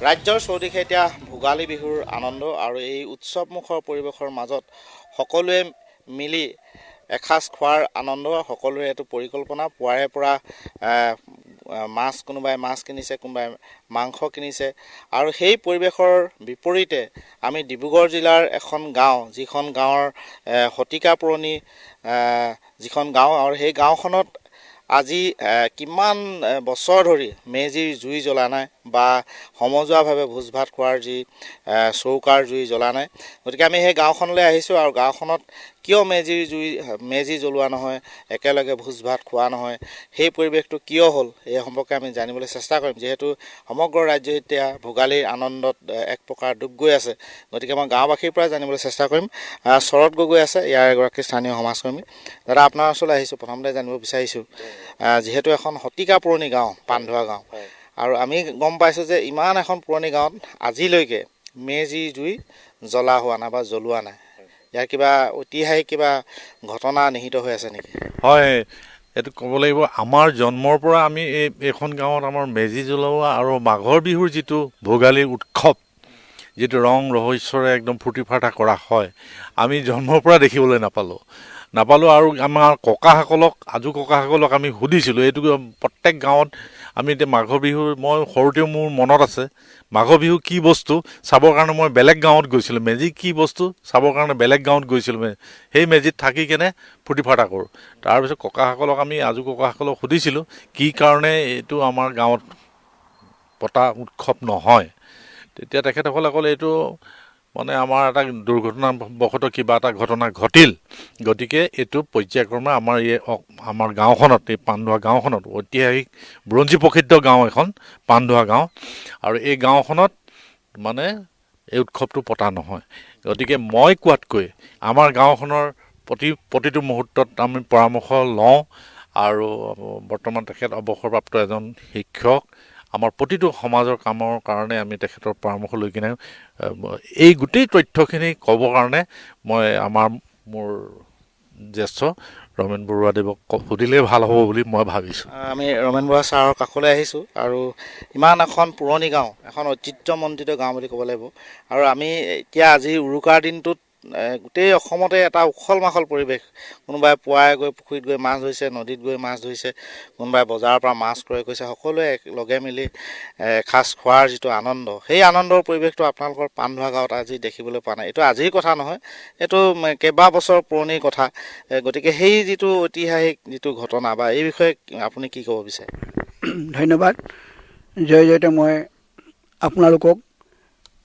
ৰাজ্যৰ চৌদিশে এতিয়া ভোগালী বিহুৰ আনন্দ আৰু এই উৎসৱমুখৰ পৰিৱেশৰ মাজত সকলোৱে মিলি এসাঁজ খোৱাৰ আনন্দ সকলোৰে এইটো পৰিকল্পনা পুৱাৰে পৰা মাছ কোনোবাই মাছ কিনিছে কোনোবাই মাংস কিনিছে আৰু সেই পৰিৱেশৰ বিপৰীতে আমি ডিব্ৰুগড় জিলাৰ এখন গাঁও যিখন গাঁৱৰ শতিকা পুৰণি যিখন গাঁও আৰু সেই গাঁওখনত আজি কিমান বছৰ ধৰি মেজিৰ জুই জ্বলা নাই বা সমজুৱাভাৱে ভোজ ভাত খোৱাৰ যি চৌকাৰ জুই জ্বলা নাই গতিকে আমি সেই গাঁওখনলৈ আহিছোঁ আৰু গাঁওখনত কিয় মেজি জ্বলোৱা নহয় একেলগে ভোজ ভাত খোৱা নহয় সেই পৰিৱেশটো কিয় হ'ল এই সম্পৰ্কে আমি জানিবলৈ চেষ্টা কৰিম যিহেতু সমগ্ৰ ৰাজ্য এতিয়া ভোগালীৰ আনন্দত এক প্ৰকাৰ ডুব গৈ আছে গতিকে মই গাঁওবাসীৰ পৰা জানিবলৈ চেষ্টা কৰিম শৰৎ গগৈ আছে ইয়াৰ এগৰাকী স্থানীয় সমাজকৰ্মী দাদা আপোনাৰ ওচৰলৈ আহিছোঁ প্ৰথমতে জানিব বিচাৰিছোঁ যিহেতু এখন শতিকা পুৰণি গাঁও পানধোৱা গাঁও আৰু আমি গম পাইছোঁ যে ইমান এখন পুৰণি গাঁৱত আজিলৈকে মেজিৰ জুই জ্বলা হোৱা নাই বা জ্বলোৱা নাই ইয়াৰ কিবা ঐতিহাসিক কিবা ঘটনা নিহিত হৈ আছে নেকি হয় এইটো ক'ব লাগিব আমাৰ জন্মৰ পৰা আমি এইখন গাঁৱত আমাৰ মেজি জ্বলোৱা আৰু মাঘৰ বিহুৰ যিটো ভোগালীৰ উৎসৱ যিটো ৰং ৰহস্যৰে একদম ফূৰ্তি ফাৰ্তা কৰা হয় আমি জন্মৰ পৰা দেখিবলৈ নাপালোঁ আৰু আমাৰ ককাসকলক আজো ককাসকলক আমি সুধিছিলোঁ এইটো প্ৰত্যেক গাঁৱত আমি এতিয়া মাঘৰ বিহু মই সৰুতেও মোৰ মনত আছে মাঘৰ বিহু কি বস্তু চাবৰ কাৰণে মই বেলেগ গাঁৱত গৈছিলোঁ মেজি কি বস্তু চাবৰ কাৰণে বেলেগ গাঁৱত গৈছিলোঁ সেই মেজিত থাকি কেনে ফূৰ্তি ফাৰ্তা কৰোঁ তাৰপিছত ককাসকলক আমি আজো ককাসকলক সুধিছিলোঁ কি কাৰণে এইটো আমাৰ গাঁৱত পতা উৎসৱ নহয় তেতিয়া তেখেতসকলে ক'লে এইটো মানে আমাৰ এটা দুৰ্ঘটনাবশতঃ কিবা এটা ঘটনা ঘটিল গতিকে এইটো পৰ্যায়ক্ৰমে আমাৰ গাঁওখনত এই পানধোৱা গাঁওখনত ঐতিহাসিক বুৰঞ্জী প্ৰসিদ্ধ গাঁও এখন পানধোৱা গাঁও আৰু এই গাঁওখনত মানে এই উৎসৱটো পতা নহয় গতিকে মই কোৱাতকৈ আমাৰ গাঁওখনৰ প্ৰতিটো মুহূৰ্তত আমি পৰামৰ্শ লওঁ আৰু বৰ্তমান তেখেত অৱসৰপ্ৰাপ্ত এজন শিক্ষক আমাৰ প্ৰতিটো সমাজৰ কামৰ কাৰণে আমি তেখেতৰ পৰামৰ্শ লৈ কিনে এই গোটেই তথ্যখিনি ক'বৰ কাৰণে মই মোৰ জ্যেষ্ঠ ৰমেন বৰুৱাদেৱক সুধিলেই ভাল হ'ব বুলি মই ভাবিছোঁ আমি ৰমেন বৰুৱা ছাৰৰ কাষলৈ আহিছোঁ আৰু ইমান এখন পুৰণি গাঁও এখন ঐতিহ্যমণ্ডিত গাঁও বুলি ক'ব লাগিব আৰু আমি এতিয়া আজি উৰুকাৰ দিনটোত গোটেই অসমতে এটা উখল মাখল পৰিৱেশ কোনোবাই পুৱাই গৈ পুখুৰীত গৈ মাছ ধৰিছে নদীত গৈ মাছ ধৰিছে কোনোবাই বজাৰৰ পৰা মাছ ক্ৰয় কৰিছে সকলোৱে লগে মিলি এসাঁজ খোৱাৰ যিটো আনন্দ সেই আনন্দৰ পৰিৱেশটো আপোনালোকৰ পানধোৱা গাঁৱত আজি দেখিবলৈ পোৱা নাই এইটো আজিৰ কথা নহয় এইটো কেইবা বছৰ পুৰণি কথা গতিকে সেই যিটো ঐতিহাসিক যিটো ঘটনা বা এই বিষয়ে আপুনি কি ক'ব বিচাৰে ধন্যবাদ জয়তে মই আপোনালোকক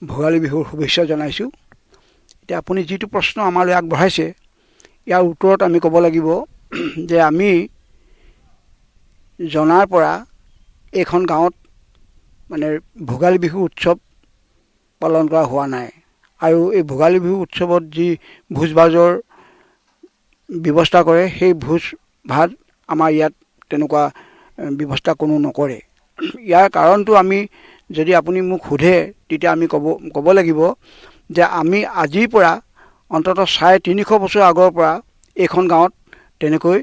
ভোগালী বিহুৰ শুভেচ্ছা জনাইছোঁ এতিয়া আপুনি যিটো প্ৰশ্ন আমালৈ আগবঢ়াইছে ইয়াৰ উত্তৰত আমি ক'ব লাগিব যে আমি জনাৰ পৰা এইখন গাঁৱত মানে ভোগালী বিহু উৎসৱ পালন কৰা হোৱা নাই আৰু এই ভোগালী বিহু উৎসৱত যি ভোজ ভাজৰ ব্যৱস্থা কৰে সেই ভোজ ভাত আমাৰ ইয়াত তেনেকুৱা ব্যৱস্থা কোনো নকৰে ইয়াৰ কাৰণটো আমি যদি আপুনি মোক সোধে তেতিয়া আমি ক'ব লাগিব যে আমি আজিৰ পৰা অন্ততঃ 350 বছৰ আগৰ পৰা এইখন গাঁৱত তেনেকৈ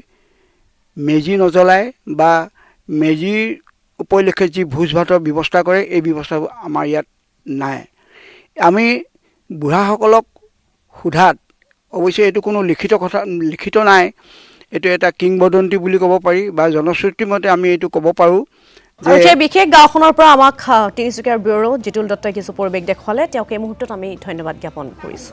মেজি নজ্বলাই বা মেজিৰ উপলক্ষে যি ভোজ ভাতৰ ব্যৱস্থা কৰে এই ব্যৱস্থা আমাৰ ইয়াত নাই আমি বুঢ়াসকলক সোধাত অৱশ্যে এইটো কোনো লিখিত নাই এইটো এটা কিংবদন্তি বুলি ক'ব পাৰি বা জনশ্ৰুতি মতে আমি এইটো ক'ব পাৰোঁ আৰু সেই বিশেষ গাঁওখনৰ পৰা আমাক তিনিচুকীয়াৰ ব্যুৰ জিতুল দত্তই কিছু পৰিৱেশ দেখুৱালে তেওঁক এই মুহূৰ্তত আমি ধন্যবাদ জ্ঞাপন কৰিছোঁ